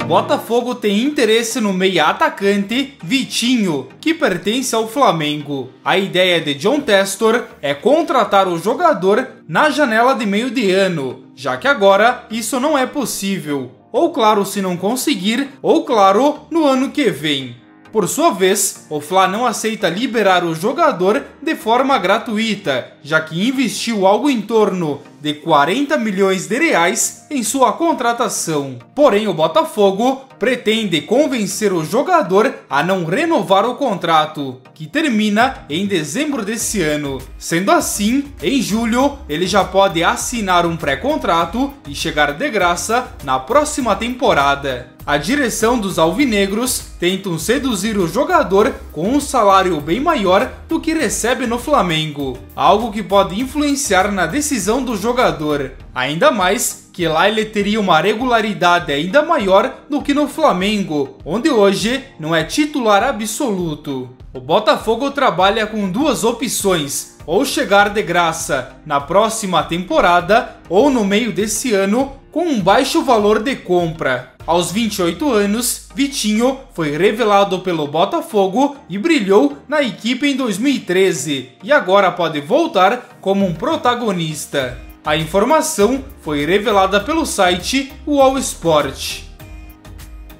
Botafogo tem interesse no meia-atacante Vitinho, que pertence ao Flamengo. A ideia de John Textor é contratar o jogador na janela de meio de ano, já que agora isso não é possível. Ou claro, se não conseguir, ou claro, no ano que vem. Por sua vez, o Fla não aceita liberar o jogador de forma gratuita, já que investiu algo em torno de 40 milhões de reais em sua contratação. Porém, o Botafogo pretende convencer o jogador a não renovar o contrato, que termina em dezembro desse ano. Sendo assim, em julho, ele já pode assinar um pré-contrato e chegar de graça na próxima temporada. A direção dos alvinegros tentam seduzir o jogador com um salário bem maior do que recebe no Flamengo, algo que pode influenciar na decisão do jogador, ainda mais que lá ele teria uma regularidade ainda maior do que no Flamengo, onde hoje não é titular absoluto. O Botafogo trabalha com duas opções, ou chegar de graça na próxima temporada ou no meio desse ano com um baixo valor de compra. Aos 28 anos, Vitinho foi revelado pelo Botafogo e brilhou na equipe em 2013 e agora pode voltar como um protagonista. A informação foi revelada pelo site All Sport.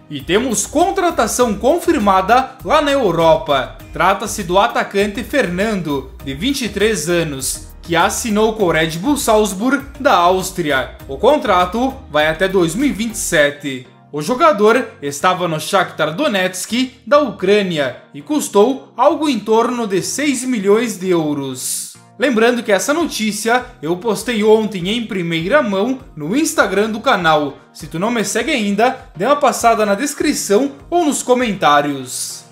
E temos contratação confirmada lá na Europa. Trata-se do atacante Fernando, de 23 anos, que assinou com o Red Bull Salzburg da Áustria. O contrato vai até 2027. O jogador estava no Shakhtar Donetsk da Ucrânia e custou algo em torno de 6 milhões de euros. Lembrando que essa notícia eu postei ontem em primeira mão no Instagram do canal. Se tu não me segue ainda, dê uma passada na descrição ou nos comentários.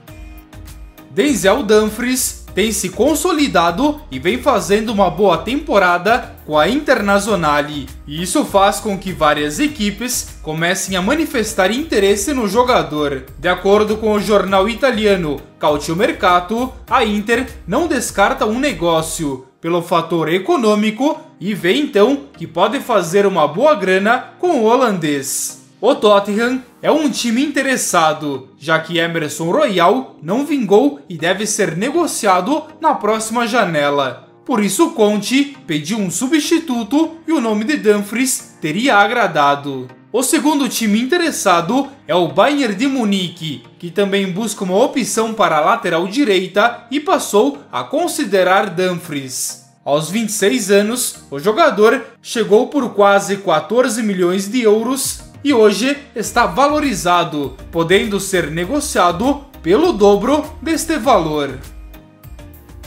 Denzel Dumfries tem se consolidado e vem fazendo uma boa temporada com a Internazionale. E isso faz com que várias equipes comecem a manifestar interesse no jogador. De acordo com o jornal italiano Calciomercato, a Inter não descarta um negócio pelo fator econômico e vê então que pode fazer uma boa grana com o holandês. O Tottenham é um time interessado, já que Emerson Royal não vingou e deve ser negociado na próxima janela. Por isso Conte pediu um substituto e o nome de Dumfries teria agradado. O segundo time interessado é o Bayern de Munique, que também busca uma opção para a lateral direita e passou a considerar Dumfries. Aos 26 anos, o jogador chegou por quase 14 milhões de euros e hoje está valorizado, podendo ser negociado pelo dobro deste valor.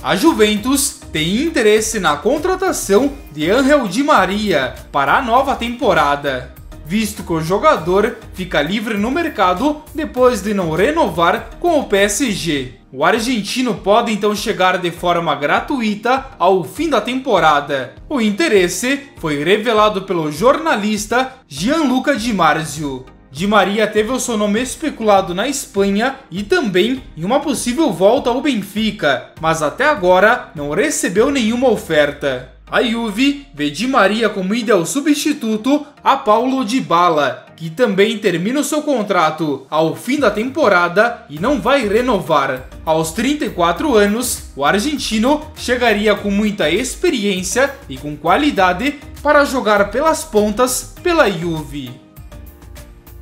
A Juventus tem interesse na contratação de Ángel Di Maria para a nova temporada, visto que o jogador fica livre no mercado depois de não renovar com o PSG. O argentino pode então chegar de forma gratuita ao fim da temporada. O interesse foi revelado pelo jornalista Gianluca Di Marzio. Di Maria teve o seu nome especulado na Espanha e também em uma possível volta ao Benfica, mas até agora não recebeu nenhuma oferta. A Juve vê Di Maria como ideal substituto a Paulo Dybala, que também termina o seu contrato ao fim da temporada e não vai renovar. Aos 34 anos, o argentino chegaria com muita experiência e com qualidade para jogar pelas pontas pela Juve.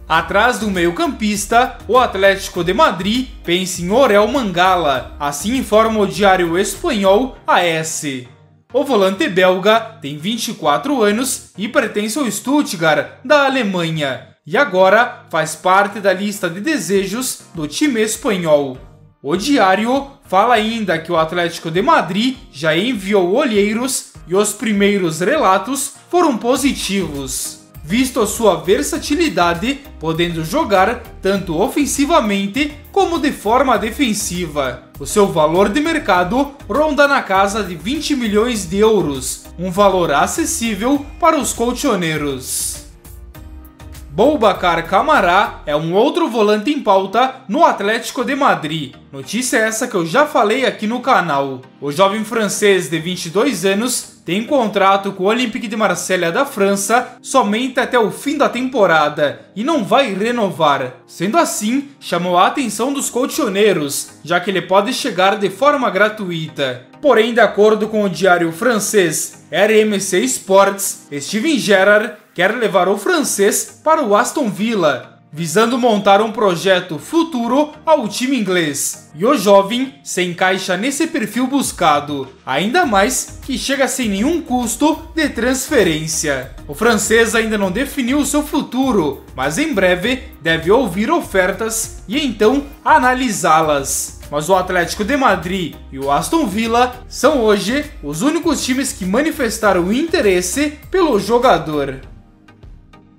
Atrás do meio-campista, o Atlético de Madrid pensa em Orel Mangala, assim informa o diário espanhol AS. O volante belga tem 24 anos e pertence ao Stuttgart, da Alemanha, e agora faz parte da lista de desejos do time espanhol. O diário fala ainda que o Atlético de Madrid já enviou olheiros e os primeiros relatos foram positivos, visto a sua versatilidade, podendo jogar tanto ofensivamente como de forma defensiva. O seu valor de mercado ronda na casa de 20 milhões de euros, um valor acessível para os colchoneiros. Boubacar Kamara é um outro volante em pauta no Atlético de Madrid. Notícia essa que eu já falei aqui no canal. O jovem francês de 22 anos tem contrato com o Olympique de Marselha da França somente até o fim da temporada e não vai renovar. Sendo assim, chamou a atenção dos colchoneiros, já que ele pode chegar de forma gratuita. Porém, de acordo com o diário francês RMC Sports, Steven Gerrard quer levar o francês para o Aston Villa, visando montar um projeto futuro ao time inglês. E o jovem se encaixa nesse perfil buscado, ainda mais que chega sem nenhum custo de transferência. O francês ainda não definiu seu futuro, mas em breve deve ouvir ofertas e então analisá-las. Mas o Atlético de Madrid e o Aston Villa são hoje os únicos times que manifestaram interesse pelo jogador.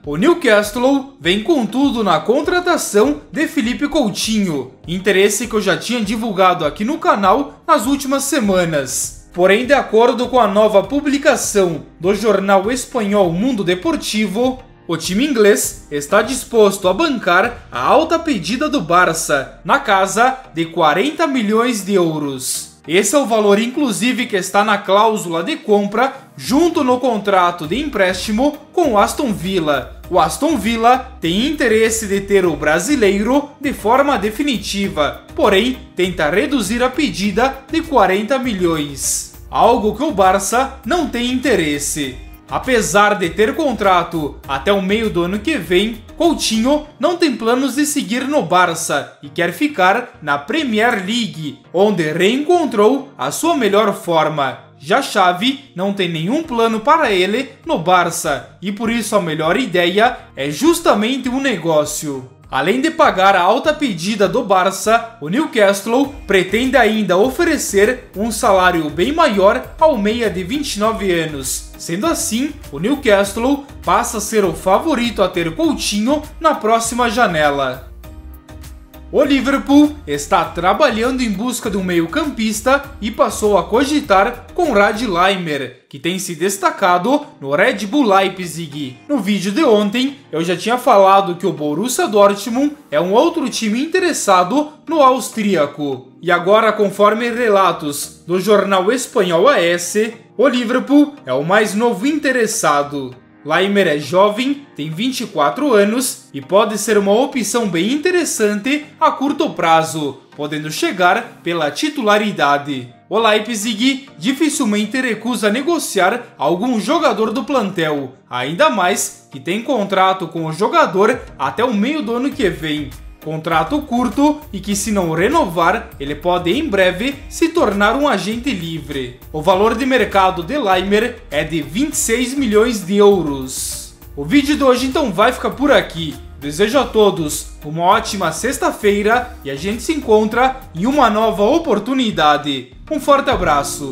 O Newcastle vem com tudo na contratação de Philippe Coutinho, interesse que eu já tinha divulgado aqui no canal nas últimas semanas. Porém, de acordo com a nova publicação do jornal espanhol Mundo Deportivo, o time inglês está disposto a bancar a alta pedida do Barça, na casa de 40 milhões de euros. Esse é o valor inclusive que está na cláusula de compra junto no contrato de empréstimo com o Aston Villa. O Aston Villa tem interesse de ter o brasileiro de forma definitiva, porém tenta reduzir a pedida de 40 milhões. Algo que o Barça não tem interesse. Apesar de ter contrato até o meio do ano que vem, Coutinho não tem planos de seguir no Barça e quer ficar na Premier League, onde reencontrou a sua melhor forma. Já Xavi não tem nenhum plano para ele no Barça e por isso a melhor ideia é justamente um negócio. Além de pagar a alta pedida do Barça, o Newcastle pretende ainda oferecer um salário bem maior ao meia de 29 anos. Sendo assim, o Newcastle passa a ser o favorito a ter Coutinho na próxima janela. O Liverpool está trabalhando em busca de um meio-campista e passou a cogitar Konrad Laimer, que tem se destacado no Red Bull Leipzig. No vídeo de ontem, eu já tinha falado que o Borussia Dortmund é um outro time interessado no austríaco. E agora, conforme relatos do jornal espanhol AS, o Liverpool é o mais novo interessado. Laimer é jovem, tem 24 anos e pode ser uma opção bem interessante a curto prazo, podendo chegar pela titularidade. O Leipzig dificilmente recusa negociar algum jogador do plantel, ainda mais que tem contrato com o jogador até o meio do ano que vem. Contrato curto e que, se não renovar, ele pode em breve se tornar um agente livre. O valor de mercado de Laimer é de 26 milhões de euros. O vídeo de hoje então vai ficar por aqui. Desejo a todos uma ótima sexta-feira e a gente se encontra em uma nova oportunidade. Um forte abraço!